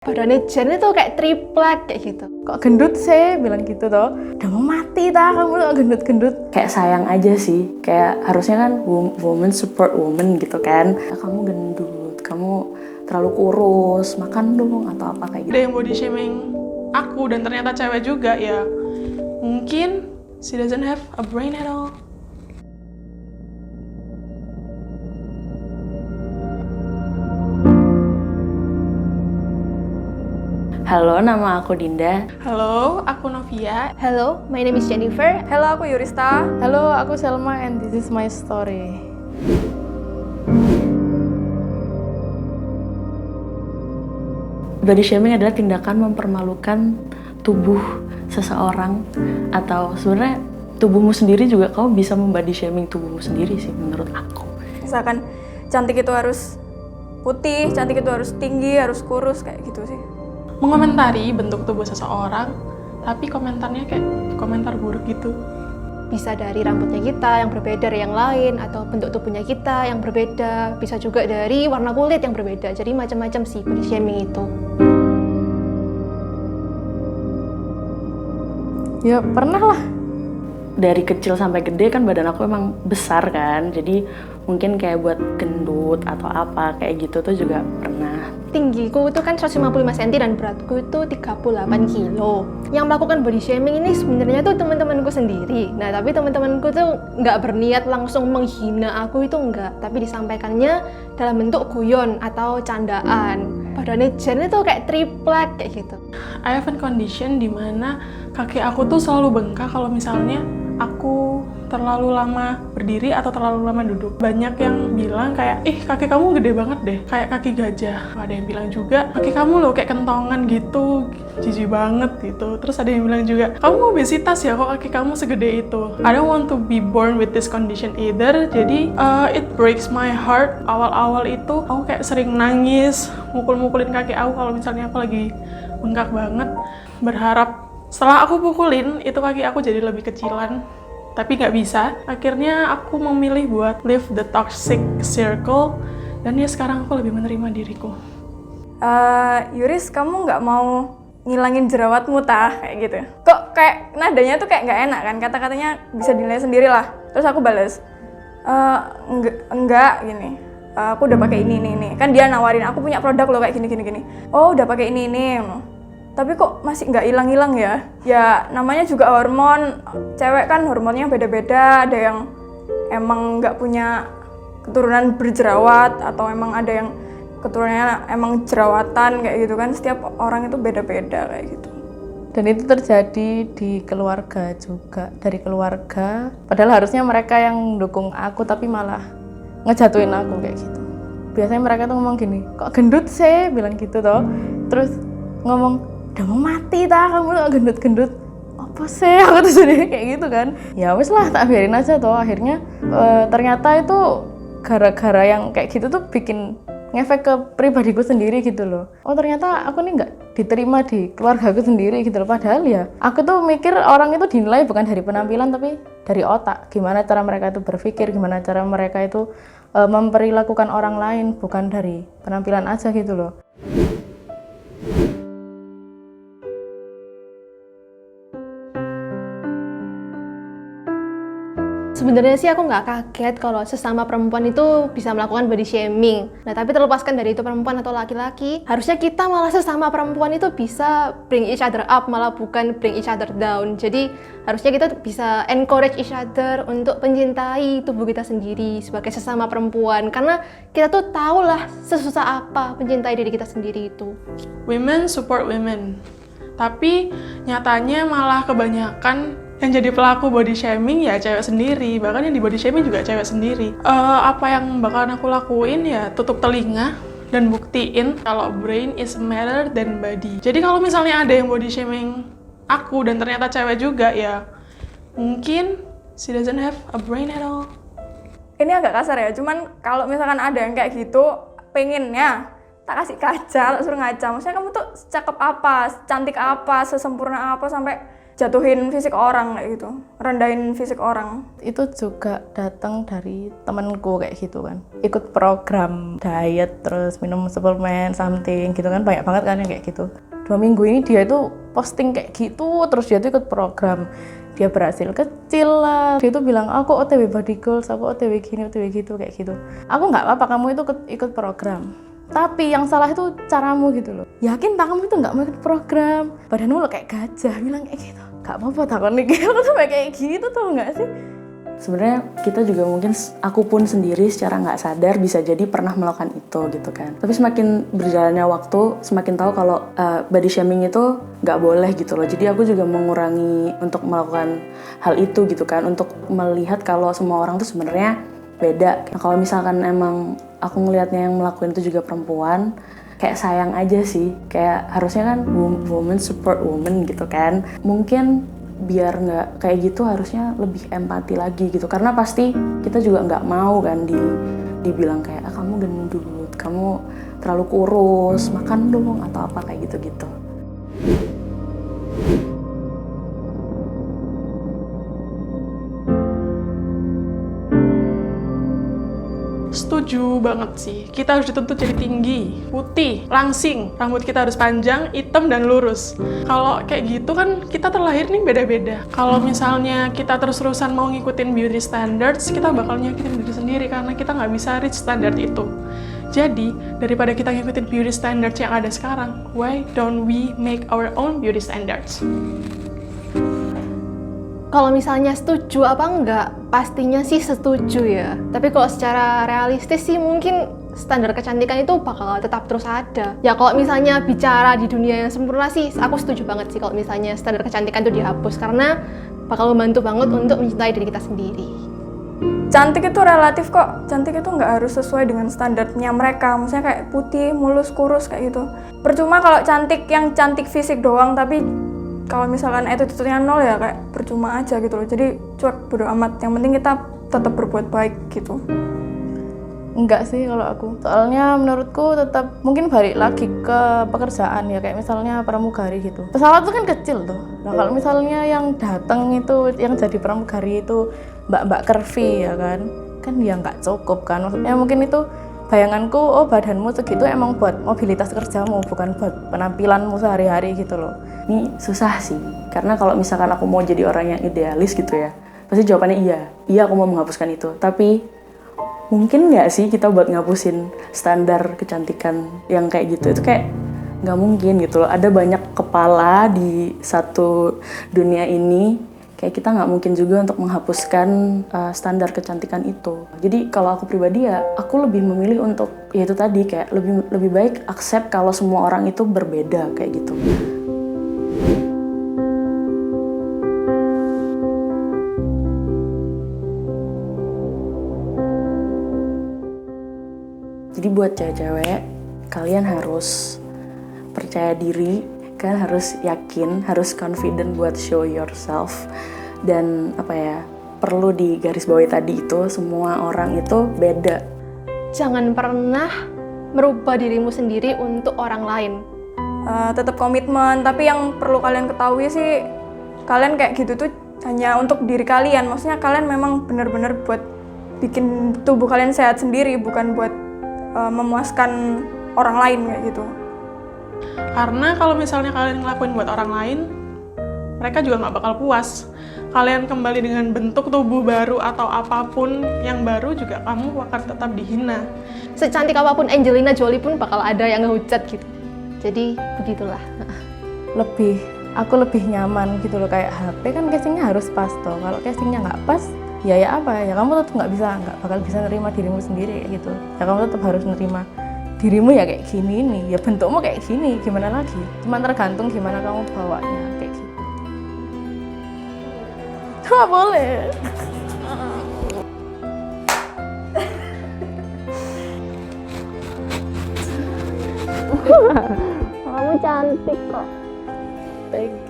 Badannya Jen itu kayak triplek kayak gitu. Kok gendut sih? Bilang gitu toh. Udah mau mati dah kamu kok gendut-gendut. Kayak sayang aja sih. Kayak harusnya kan woman support woman gitu kan. Kamu gendut, kamu terlalu kurus, makan dong atau apa kayak gitu. Ada yang body shaming aku dan ternyata cewek juga ya. Mungkin she doesn't have a brain at all. Halo, nama aku Dinda. Halo, aku Novia. Hello, my name is Jennifer. Halo, aku Yurista. Halo, aku Selma and this is my story. Body shaming adalah tindakan mempermalukan tubuh seseorang, atau sebenarnya tubuhmu sendiri juga kamu bisa membody shaming tubuhmu sendiri sih menurut aku. Misalkan cantik itu harus putih, cantik itu harus tinggi, harus kurus, kayak gitu sih. Mengomentari bentuk tubuh seseorang, tapi komentarnya kayak komentar buruk gitu. Bisa dari rambutnya kita yang berbeda dari yang lain, atau bentuk tubuhnya kita yang berbeda. Bisa juga dari warna kulit yang berbeda. Jadi macam-macam sih body shaming itu. Ya pernah lah. Dari kecil sampai gede kan badan aku emang besar kan, jadi mungkin kayak buat gendut atau apa kayak gitu tuh juga pernah. Tinggiku itu kan 155 cm dan beratku itu 38 kilo. Yang melakukan body shaming ini sebenarnya tuh teman-temanku sendiri. Nah, tapi teman-temanku tuh nggak berniat langsung menghina aku, itu enggak. Tapi disampaikannya dalam bentuk guyon atau candaan. Badannya Jen itu kayak triplek kayak gitu. I have a condition di mana kaki aku tuh selalu bengkak kalau misalnya aku terlalu lama berdiri atau terlalu lama duduk. Banyak yang bilang kayak, kaki kamu gede banget deh, kayak kaki gajah. Ada yang bilang juga, kaki kamu loh kayak kentongan gitu, jijik banget gitu. Terus ada yang bilang juga, kamu obesitas ya kok kaki kamu segede itu. I don't want to be born with this condition either. Jadi it breaks my heart. Awal-awal itu aku kayak sering nangis, mukul-mukulin kaki aku kalau misalnya aku lagi bengkak banget. Berharap setelah aku pukulin, itu kaki aku jadi lebih kecilan. Tapi nggak bisa. Akhirnya aku memilih buat leave the toxic circle. Dan ya sekarang aku lebih menerima diriku. Yuris, kamu nggak mau ngilangin jerawatmu tah? Kayak gitu. Kok kayak nadanya tuh kayak nggak enak kan? Kata-katanya bisa dinilai sendiri lah. Terus aku balas, enggak gini. Aku udah pakai ini. Kan dia nawarin, aku punya produk loh kayak gini. Oh, udah pakai ini. Tapi kok masih nggak hilang-hilang ya? Ya namanya juga hormon, cewek kan hormonnya beda-beda, ada yang emang nggak punya keturunan berjerawat, atau emang ada yang keturunannya emang jerawatan kayak gitu kan, setiap orang itu beda-beda kayak gitu. Dan itu terjadi di keluarga juga, dari keluarga. Padahal harusnya mereka yang dukung aku, tapi malah ngejatuhin aku kayak gitu. Biasanya mereka tuh ngomong gini, kok gendut sih? Bilang gitu toh. Terus ngomong, udah mau mati dah kamu kok gendut-gendut. Apa sih? Aku tuh sendiri kayak gitu kan. Ya wes lah, tak biarin aja toh. Akhirnya ternyata itu gara-gara yang kayak gitu tuh bikin ngefek ke pribadiku sendiri gitu loh. Oh ternyata aku nih nggak diterima di keluargaku sendiri gitu loh. Padahal ya aku tuh mikir orang itu dinilai bukan dari penampilan tapi dari otak. Gimana cara mereka itu berpikir, gimana cara mereka itu memperlakukan orang lain, bukan dari penampilan aja gitu loh. Sebenarnya sih aku nggak kaget kalau sesama perempuan itu bisa melakukan body shaming. Nah, tapi terlepaskan dari itu perempuan atau laki-laki, harusnya kita malah sesama perempuan itu bisa bring each other up, malah bukan bring each other down. Jadi harusnya kita bisa encourage each other untuk mencintai tubuh kita sendiri sebagai sesama perempuan. Karena kita tuh tahu lah sesusah apa mencintai diri kita sendiri itu. Women support women. Tapi nyatanya malah kebanyakan yang jadi pelaku body shaming ya cewek sendiri, bahkan yang di body shaming juga cewek sendiri. Apa yang bakalan aku lakuin ya tutup telinga dan buktiin kalau brain is matter than body. Jadi kalau misalnya ada yang body shaming aku dan ternyata cewek juga ya mungkin she doesn't have a brain at all. Ini agak kasar ya, cuman kalau misalkan ada yang kayak gitu, pengennya tak kasih kaca, tak suruh ngaca. Maksudnya kamu tuh cakep apa, cantik apa, sesempurna apa, sampai jatuhin fisik orang kayak gitu, rendahin fisik orang. Itu juga datang dari temanku kayak gitu kan, ikut program diet terus minum suplemen something gitu kan, banyak banget kan yang kayak gitu. 2 minggu ini dia itu posting kayak gitu, terus dia tuh ikut program, dia berhasil kecil lah, dia tuh bilang aku OTW body goals, aku OTW gini OTW gitu kayak gitu. Aku nggak apa-apa kamu itu ikut program, tapi yang salah itu caramu gitu loh. Yakin tak kamu itu nggak mau ikut program, badanmu lo kayak gajah, bilang kayak gitu. Gak apa-apa takon nih, aku sampai kayak gitu tau nggak sih? Sebenarnya kita juga mungkin, aku pun sendiri secara nggak sadar bisa jadi pernah melakukan itu gitu kan. Tapi semakin berjalannya waktu, semakin tahu kalau body shaming itu nggak boleh gitu loh. Jadi aku juga mengurangi untuk melakukan hal itu gitu kan, untuk melihat kalau semua orang tuh sebenarnya beda. Nah, kalau misalkan emang aku ngelihatnya yang melakukan itu juga perempuan, kayak sayang aja sih, kayak harusnya kan woman support woman gitu kan. Mungkin biar nggak kayak gitu harusnya lebih empati lagi gitu, karena pasti kita juga nggak mau kan dibilang kayak kamu gendut, kamu terlalu kurus, makan dong atau apa kayak gitu-gitu. Setuju banget sih, kita harus dituntut jadi tinggi, putih, langsing, rambut kita harus panjang, hitam, dan lurus. Kalau kayak gitu kan kita terlahir nih beda-beda. Kalau misalnya kita terus-terusan mau ngikutin beauty standards, kita bakal nyakitin diri sendiri karena kita nggak bisa reach standar itu. Jadi, daripada kita ngikutin beauty standards yang ada sekarang, why don't we make our own beauty standards? Kalau misalnya setuju apa enggak, pastinya sih setuju ya. Tapi kalau secara realistis sih mungkin standar kecantikan itu bakal tetap terus ada. Ya kalau misalnya bicara di dunia yang sempurna sih, aku setuju banget sih kalau misalnya standar kecantikan itu dihapus. Karena bakal membantu banget untuk mencintai diri kita sendiri. Cantik itu relatif kok, cantik itu nggak harus sesuai dengan standarnya mereka. Maksudnya kayak putih, mulus, kurus kayak gitu. Percuma kalau cantik yang cantik fisik doang, tapi kalau misalkan attitude-nya 0 ya kayak percuma aja gitu loh. Jadi cuek, bodo amat. Yang penting kita tetap berbuat baik gitu. Enggak sih kalau aku. Soalnya menurutku tetap mungkin balik lagi ke pekerjaan ya, kayak misalnya pramugari gitu. Pesawat itu kan kecil tuh. Nah kalau misalnya yang datang itu, yang jadi pramugari itu mbak-mbak curvy ya kan ya nggak cukup kan. Maksudnya mungkin itu bayanganku, oh badanmu segitu emang buat mobilitas kerjamu, bukan buat penampilanmu sehari-hari gitu loh. Ini susah sih, karena kalau misalkan aku mau jadi orang yang idealis gitu ya, pasti jawabannya iya aku mau menghapuskan itu. Tapi mungkin nggak sih kita buat ngapusin standar kecantikan yang kayak gitu, itu kayak nggak mungkin gitu loh. Ada banyak kepala di satu dunia ini, kayak kita nggak mungkin juga untuk menghapuskan standar kecantikan itu. Jadi kalau aku pribadi ya, aku lebih memilih untuk ya itu tadi, kayak lebih baik accept kalau semua orang itu berbeda kayak gitu. Jadi buat cewek-cewek, kalian harus percaya diri, kalian harus yakin, harus confident buat show yourself. Dan perlu digarisbawahi tadi itu, semua orang itu beda. Jangan pernah merubah dirimu sendiri untuk orang lain. Tetap komitmen, tapi yang perlu kalian ketahui sih, kalian kayak gitu tuh hanya untuk diri kalian. Maksudnya kalian memang benar-benar buat bikin tubuh kalian sehat sendiri, bukan buat memuaskan orang lain kayak gitu. Karena kalau misalnya kalian ngelakuin buat orang lain, mereka juga nggak bakal puas. Kalian kembali dengan bentuk tubuh baru atau apapun yang baru juga kamu akan tetap dihina. Secantik apapun Angelina Jolie pun bakal ada yang ngehujat gitu. Jadi begitulah. Aku lebih nyaman gitu loh, kayak HP kan casingnya harus pas toh. Kalau casingnya nggak pas, ya kamu tetap nggak bakal bisa nerima dirimu sendiri kayak gitu. Ya kamu tetap harus nerima dirimu ya kayak gini nih, ya bentukmu kayak gini, gimana lagi? Cuma tergantung gimana kamu bawanya kayak gitu. Nggak boleh. Kamu cantik kok. Thank you.